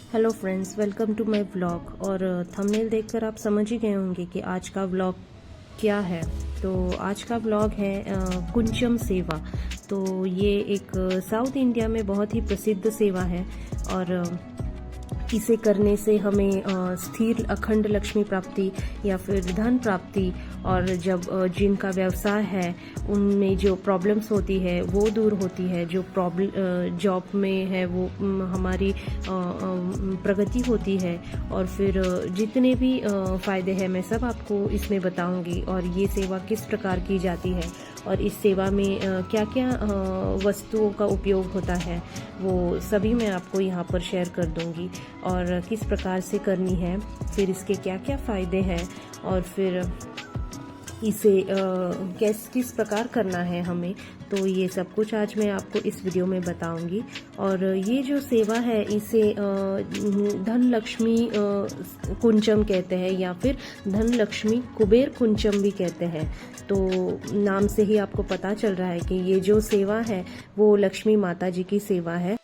Hello friends, welcome to my vlog. और thumbnail देखकर आप समझ ही गए होंगे कि आज का व्लॉग क्या है। तो आज का व्लॉग है कुंचम सेवा। तो ये एक साउथ इंडिया में बहुत ही प्रसिद्ध सेवा है और इसे करने से हमें स्थिर अखंड लक्ष्मी प्राप्ति या फिर धन प्राप्ति, और जब जिनका व्यवसाय है उनमें जो प्रॉब्लम्स होती है वो दूर होती है, जो प्रॉब्लम जॉब में है वो हमारी प्रगति होती है, और फिर जितने भी फ़ायदे हैं मैं सब आपको इसमें बताऊंगी। और ये सेवा किस प्रकार की जाती है और इस सेवा में क्या क्या वस्तुओं का उपयोग होता है वो सभी मैं आपको यहाँ पर शेयर कर दूंगी, और किस प्रकार से करनी है, फिर इसके क्या क्या फ़ायदे हैं, और फिर इसे किस प्रकार करना है हमें। तो ये सब कुछ आज मैं आपको इस वीडियो में बताऊंगी। और ये जो सेवा है इसे धन लक्ष्मी कुंचम कहते हैं या फिर धन लक्ष्मी कुबेर कुंचम भी कहते हैं। तो नाम से ही आपको पता चल रहा है कि ये जो सेवा है वो लक्ष्मी माता जी की सेवा है।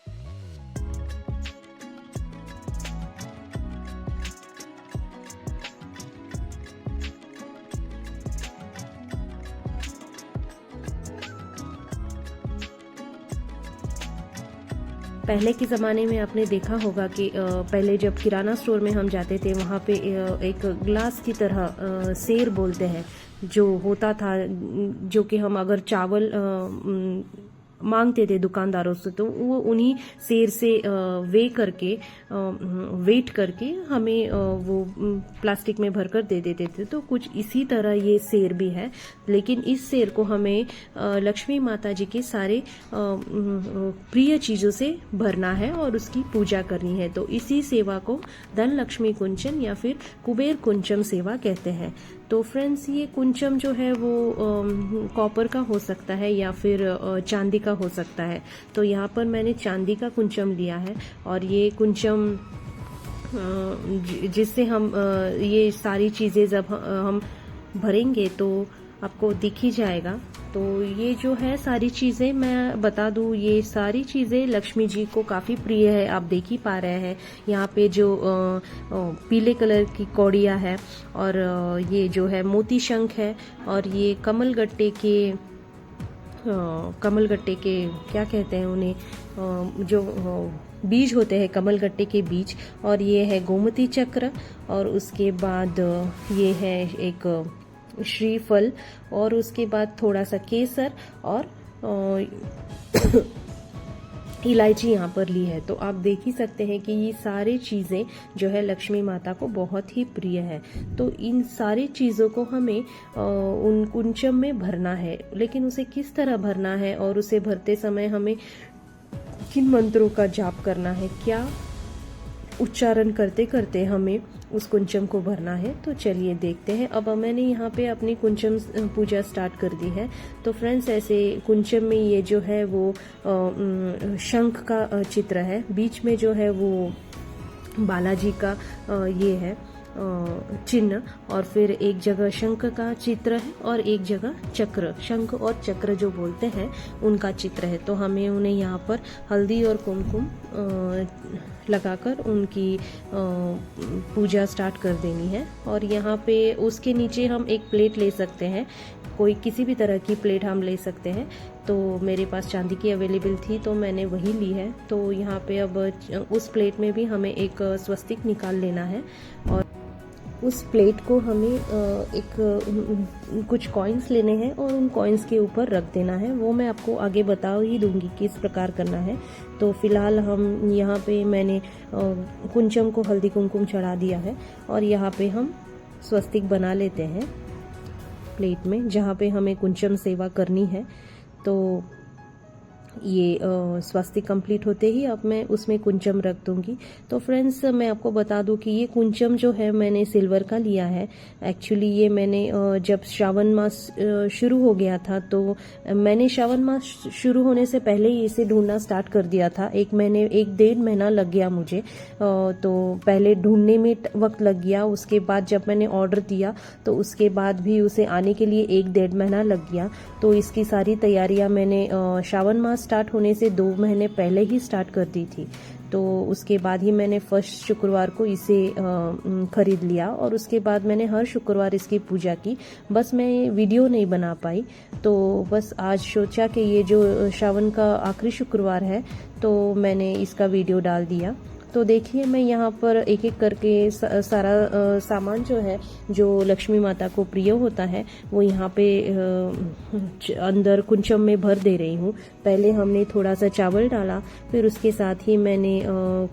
पहले के ज़माने में आपने देखा होगा कि पहले जब किराना स्टोर में हम जाते थे वहाँ पे एक ग्लास की तरह सेर बोलते हैं जो होता था, जो कि हम अगर चावल मांगते थे दुकानदारों से तो वो उन्हीं सेर से वेट करके हमें वो प्लास्टिक में भरकर दे देते थे। तो कुछ इसी तरह ये सेर भी है, लेकिन इस सेर को हमें लक्ष्मी माता जी के सारे प्रिय चीज़ों से भरना है और उसकी पूजा करनी है। तो इसी सेवा को धन लक्ष्मी कुंचम या फिर कुबेर कुंचम सेवा कहते हैं। तो फ्रेंड्स, ये कुंचम जो है वो कॉपर का हो सकता है या फिर चांदी का हो सकता है। तो यहाँ पर मैंने चांदी का कुंचम लिया है, और ये कुंचम जिससे हम ये सारी चीज़ें जब हम भरेंगे तो आपको दिख ही जाएगा। तो ये जो है सारी चीज़ें मैं बता दूं, ये सारी चीज़ें लक्ष्मी जी को काफ़ी प्रिय है। आप देख ही पा रहे हैं यहाँ पे जो पीले कलर की कौड़ियाँ है, और ये जो है मोती शंख है, और ये कमलगट्टे के क्या कहते हैं उन्हें, जो बीज होते हैं कमलगट्टे के बीज, और ये है गोमती चक्र, और उसके बाद ये है एक श्रीफल, और उसके बाद थोड़ा सा केसर और इलायची यहाँ पर ली है। तो आप देख ही सकते हैं कि ये सारी चीज़ें जो है लक्ष्मी माता को बहुत ही प्रिय है। तो इन सारी चीज़ों को हमें उन कुंचम में भरना है, लेकिन उसे किस तरह भरना है और उसे भरते समय हमें किन मंत्रों का जाप करना है, क्या उच्चारण करते करते हमें उस कुंचम को भरना है, तो चलिए देखते हैं। अब मैंने यहाँ पे अपनी कुंचम पूजा स्टार्ट कर दी है। तो फ्रेंड्स, ऐसे कुंचम में ये जो है वो शंख का चित्र है, बीच में जो है वो बालाजी का ये है चिन्ह, और फिर एक जगह शंख का चित्र है और एक जगह चक्र, शंख और चक्र जो बोलते हैं उनका चित्र है। तो हमें उन्हें यहाँ पर हल्दी और कुमकुम लगाकर उनकी पूजा स्टार्ट कर देनी है। और यहाँ पे उसके नीचे हम एक प्लेट ले सकते हैं, कोई किसी भी तरह की प्लेट हम ले सकते हैं। तो मेरे पास चांदी की अवेलेबल थी तो मैंने वही ली है। तो यहाँ पे अब उस प्लेट में भी हमें एक स्वस्तिक निकाल लेना है, और उस प्लेट को हमें कुछ कॉइन्स लेने हैं और उन कॉइन्स के ऊपर रख देना है। वो मैं आपको आगे बता ही दूंगी किस प्रकार करना है। तो फिलहाल हम यहाँ पे मैंने कुंचम को हल्दी कुमकुम चढ़ा दिया है, और यहाँ पे हम स्वस्तिक बना लेते हैं प्लेट में जहाँ पे हमें कुंचम सेवा करनी है। तो ये स्वस्तिक कंप्लीट होते ही अब मैं उसमें कुंचम रख दूंगी। तो फ्रेंड्स, मैं आपको बता दूं कि ये कुंचम जो है मैंने सिल्वर का लिया है। एक्चुअली ये मैंने जब श्रावण मास शुरू हो गया था तो मैंने श्रावण मास शुरू होने से पहले ही इसे ढूंढना स्टार्ट कर दिया था। 1.5 महीना लग गया मुझे। तो पहले ढूंढने में वक्त लग गया, उसके बाद जब मैंने ऑर्डर दिया तो उसके बाद भी उसे आने के लिए 1.5 महीना लग गया। तो इसकी सारी तैयारियां मैंने श्रावण मास स्टार्ट होने से 2 महीने पहले ही स्टार्ट कर दी थी। तो उसके बाद ही मैंने फर्स्ट शुक्रवार को इसे खरीद लिया और उसके बाद मैंने हर शुक्रवार इसकी पूजा की। बस मैं वीडियो नहीं बना पाई, तो बस आज सोचा कि ये जो श्रावण का आखिरी शुक्रवार है तो मैंने इसका वीडियो डाल दिया। तो देखिए मैं यहाँ पर एक एक करके सारा सामान जो है जो लक्ष्मी माता को प्रिय होता है वो यहाँ पे अंदर कुंचम में भर दे रही हूँ। पहले हमने थोड़ा सा चावल डाला, फिर उसके साथ ही मैंने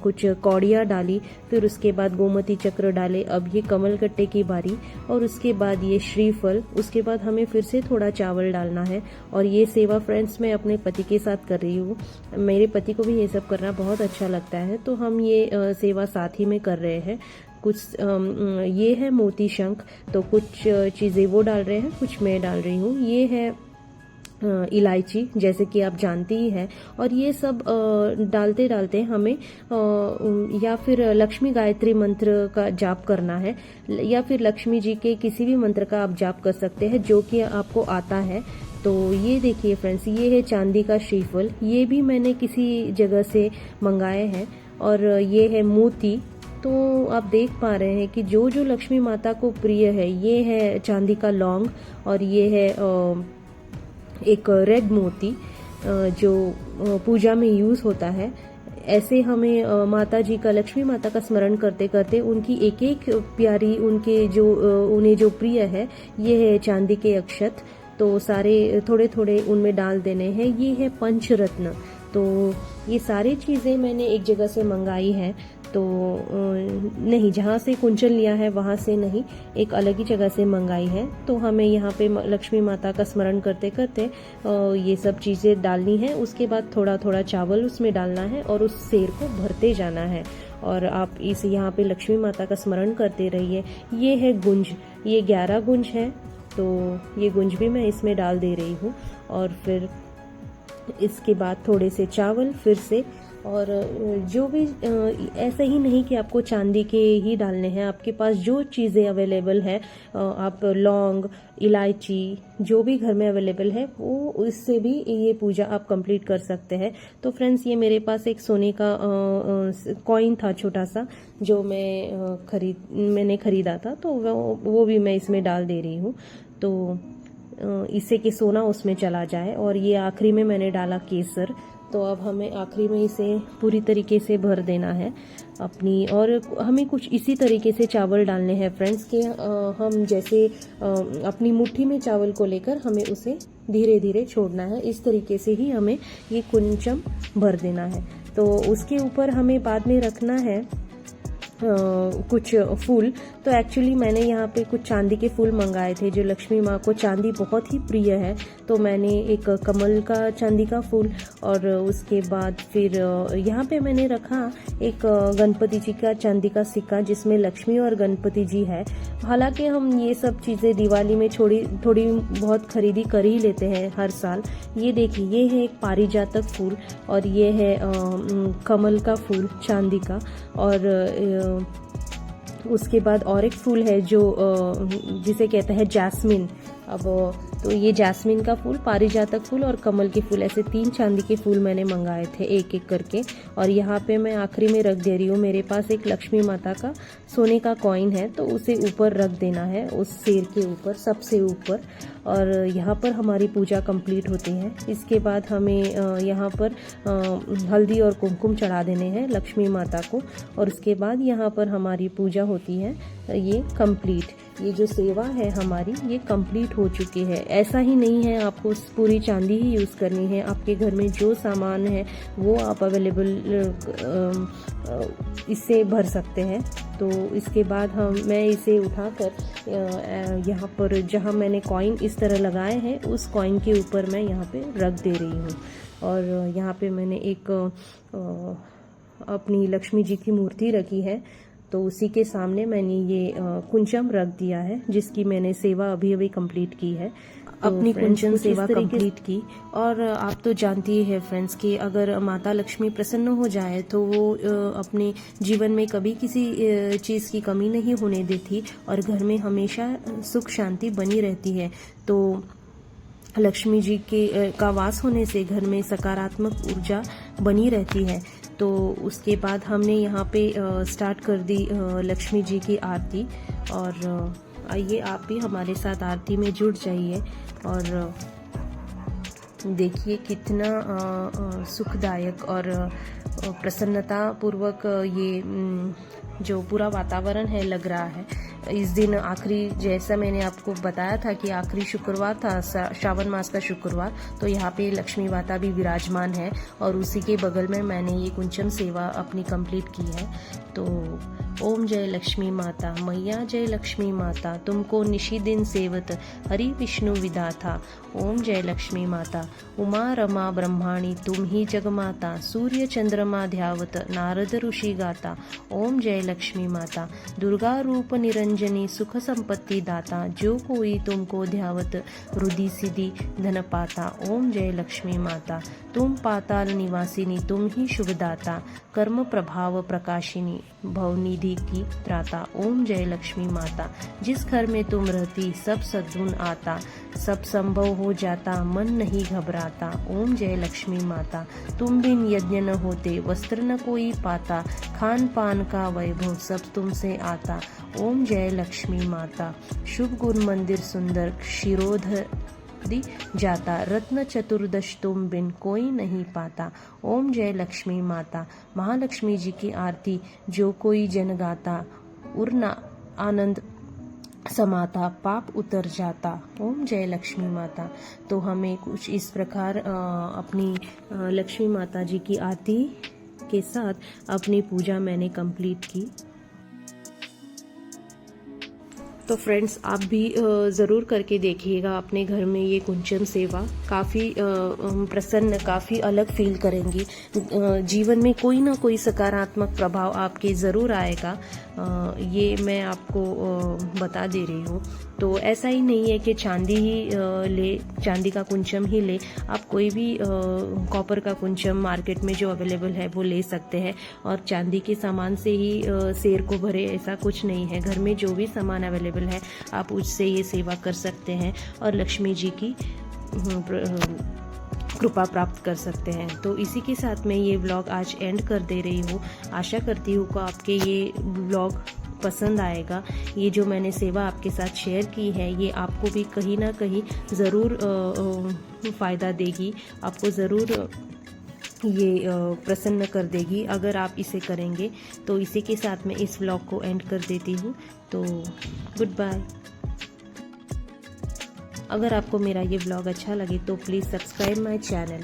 कुछ कौड़ियाँ डाली, फिर उसके बाद गोमती चक्र डाले। अब ये कमल कट्टे की बारी, और उसके बाद ये श्रीफल, उसके बाद हमें फिर से थोड़ा चावल डालना है। और ये सेवा फ्रेंड्स मैं अपने पति के साथ कर रही हूँ। मेरे पति को भी ये सब करना बहुत अच्छा लगता है, तो हम ये सेवा साथ ही में कर रहे हैं। कुछ ये है मोती शंख, तो कुछ चीज़ें वो डाल रहे हैं, कुछ मैं डाल रही हूँ। ये है इलायची, जैसे कि आप जानती ही हैं। और ये सब डालते डालते हमें या फिर लक्ष्मी गायत्री मंत्र का जाप करना है, या फिर लक्ष्मी जी के किसी भी मंत्र का आप जाप कर सकते हैं जो कि आपको आता है। तो ये देखिए फ्रेंड्स, ये है चांदी का श्रीफल, ये भी मैंने किसी जगह से मंगाए हैं। और ये है मोती। तो आप देख पा रहे हैं कि जो जो लक्ष्मी माता को प्रिय है, ये है चांदी का लौंग, और ये है एक रेड मोती जो पूजा में यूज होता है। ऐसे हमें माता जी का, लक्ष्मी माता का स्मरण करते करते उनकी एक एक प्यारी, उनके जो उन्हें जो प्रिय है, ये है चांदी के अक्षत। तो सारे थोड़े थोड़े उनमें डाल देने हैं। ये है पंचरत्न। तो ये सारी चीज़ें मैंने एक जगह से मंगाई है, तो नहीं, जहाँ से कुंचन लिया है वहाँ से नहीं, एक अलग ही जगह से मंगाई है। तो हमें यहाँ पे लक्ष्मी माता का स्मरण करते करते ये सब चीज़ें डालनी है। उसके बाद थोड़ा थोड़ा चावल उसमें डालना है और उस सेर को भरते जाना है। और आप इस यहाँ पे लक्ष्मी माता का स्मरण करते रहिए। ये है गुंज, ये 11 गुंज है, तो ये गुंज भी मैं इसमें डाल दे रही हूँ। और फिर इसके बाद थोड़े से चावल फिर से, और जो भी ऐसा ही नहीं कि आपको चांदी के ही डालने हैं, आपके पास जो चीज़ें अवेलेबल है, आप लौंग, इलायची, जो भी घर में अवेलेबल है वो, इससे भी ये पूजा आप कंप्लीट कर सकते हैं। तो फ्रेंड्स, ये मेरे पास एक सोने का कॉइन था छोटा सा, जो मैंने खरीदा था, तो वो भी मैं इसमें डाल दे रही हूँ। तो इससे कि सोना उसमें चला जाए। और ये आखिरी में मैंने डाला केसर। तो अब हमें आखिरी में इसे पूरी तरीके से भर देना है अपनी। और हमें कुछ इसी तरीके से चावल डालने हैं फ्रेंड्स, के हम जैसे अपनी मुट्ठी में चावल को लेकर हमें उसे धीरे धीरे छोड़ना है। इस तरीके से ही हमें ये कुंचम भर देना है। तो उसके ऊपर हमें बाद में रखना है कुछ फूल। तो एक्चुअली मैंने यहाँ पे कुछ चांदी के फूल मंगाए थे, जो लक्ष्मी माँ को चांदी बहुत ही प्रिय है। तो मैंने एक कमल का चांदी का फूल, और उसके बाद फिर यहाँ पे मैंने रखा एक गणपति जी का चांदी का सिक्का, जिसमें लक्ष्मी और गणपति जी है। हालांकि हम ये सब चीज़ें दिवाली में थोड़ी बहुत खरीदी कर ही लेते हैं हर साल। ये देखिए, ये है एक पारिजातक फूल, और ये है कमल का फूल चांदी का। और उसके बाद और एक फूल है जो जिसे कहते हैं जैस्मिन। अब तो ये जैस्मिन का फूल, पारिजातक फूल और कमल के फूल, ऐसे 3 चांदी के फूल मैंने मंगाए थे एक एक करके। और यहाँ पे मैं आखिरी में रख दे रही हूँ। मेरे पास एक लक्ष्मी माता का सोने का कॉइन है, तो उसे ऊपर रख देना है, उस सेर के ऊपर, सबसे ऊपर। और यहाँ पर हमारी पूजा कंप्लीट होती है। इसके बाद हमें यहाँ पर हल्दी और कुमकुम चढ़ा देने हैं लक्ष्मी माता को, और उसके बाद यहाँ पर हमारी पूजा होती है ये कंप्लीट। ये जो सेवा है हमारी, ये कंप्लीट हो चुकी है। ऐसा ही नहीं है आपको पूरी चांदी ही यूज़ करनी है, आपके घर में जो सामान है वो आप अवेलेबल इससे भर सकते हैं। तो इसके बाद मैं इसे उठाकर यहाँ पर जहाँ मैंने कॉइन इस तरह लगाए हैं, उस कॉइन के ऊपर मैं यहाँ पे रख दे रही हूँ। और यहाँ पे मैंने एक अपनी लक्ष्मी जी की मूर्ति रखी है, तो उसी के सामने मैंने ये कुंचम रख दिया है, जिसकी मैंने सेवा अभी अभी कंप्लीट की है। अपनी कुंचन सेवा कंप्लीट की। और आप तो जानती ही है फ्रेंड्स कि अगर माता लक्ष्मी प्रसन्न हो जाए तो वो अपने जीवन में कभी किसी चीज़ की कमी नहीं होने देती, और घर में हमेशा सुख शांति बनी रहती है। तो लक्ष्मी जी के का वास होने से घर में सकारात्मक ऊर्जा बनी रहती है। तो उसके बाद हमने यहाँ पे स्टार्ट कर दी लक्ष्मी जी की आरती। और आइए आप भी हमारे साथ आरती में जुड़ जाइए और देखिए कितना सुखदायक और प्रसन्नता पूर्वक ये जो पूरा वातावरण है लग रहा है। इस दिन आखिरी, जैसा मैंने आपको बताया था कि आखिरी शुक्रवार था, श्रावण मास का शुक्रवार, तो यहाँ पे लक्ष्मी माता भी विराजमान है और उसी के बगल में मैंने ये कुंचम सेवा अपनी कंप्लीट की है। तो ओम जय लक्ष्मी माता, मैया जय लक्ष्मी माता, तुमको निशि दिन सेवत हरि विष्णु विदाता। ओम जय लक्ष्मी माता, उमा रमा ब्रह्माणी तुम ही जगमाता, सूर्य चंद्रमा ध्यावत नारद ऋषि गाता। ओम जय लक्ष्मी माता, दुर्गा रूप निरंजनी सुख संपत्ति दाता, जो कोई तुमको ध्यावत रुधि सिद्धि धन पाता। ओम जय लक्ष्मी माता, तुम पाताल निवासिनी तुम ही शुभदाता, कर्म प्रभाव प्रकाशिनी भवनिधि की त्राता। ओम जय लक्ष्मी माता, जिस घर में तुम रहती सब सद्गुण आता, सब संभव हो जाता मन नहीं घबराता। ओम जय लक्ष्मी माता, तुम बिन यज्ञ न होते वस्त्र न कोई पाता, खान पान का वैभव सब तुमसे आता। ओम जय लक्ष्मी माता, शुभ गुण मंदिर सुंदर क्षीरोधर दी जाता, रत्न चतुर्दश तुम बिन कोई नहीं पाता। ओम जय लक्ष्मी माता, महालक्ष्मी जी की आरती जो कोई जन गाता, उर्ना आनंद समाता पाप उतर जाता। ओम जय लक्ष्मी माता। तो हमें कुछ इस प्रकार अपनी लक्ष्मी माता जी की आरती के साथ अपनी पूजा मैंने कंप्लीट की। तो फ्रेंड्स आप भी ज़रूर करके देखिएगा अपने घर में ये कुंचम सेवा, काफ़ी प्रसन्न, काफ़ी अलग फील करेंगी। जीवन में कोई ना कोई सकारात्मक प्रभाव आपके ज़रूर आएगा, ये मैं आपको बता दे रही हूँ। तो ऐसा ही नहीं है कि चांदी ही ले, चांदी का कुंचम ही ले, आप कोई भी कॉपर का कुंचम मार्केट में जो अवेलेबल है वो ले सकते हैं। और चांदी के सामान से ही शेर को भरे, ऐसा कुछ नहीं है। घर में जो भी सामान अवेलेबल है आप उससे ये सेवा कर सकते हैं और लक्ष्मी जी की कृपा प्राप्त कर सकते हैं। तो इसी के साथ मैं ये व्लॉग आज एंड कर दे रही हूँ। आशा करती हूँ कि आपके ये व्लॉग पसंद आएगा। ये जो मैंने सेवा आपके साथ शेयर की है ये आपको भी कहीं ना कहीं ज़रूर फ़ायदा देगी, आपको ज़रूर ये प्रसन्न कर देगी अगर आप इसे करेंगे। तो इसी के साथ मैं इस व्लॉग को एंड कर देती हूँ। तो गुड बाय। अगर आपको मेरा ये व्लॉग अच्छा लगे तो प्लीज़ सब्सक्राइब माय चैनल।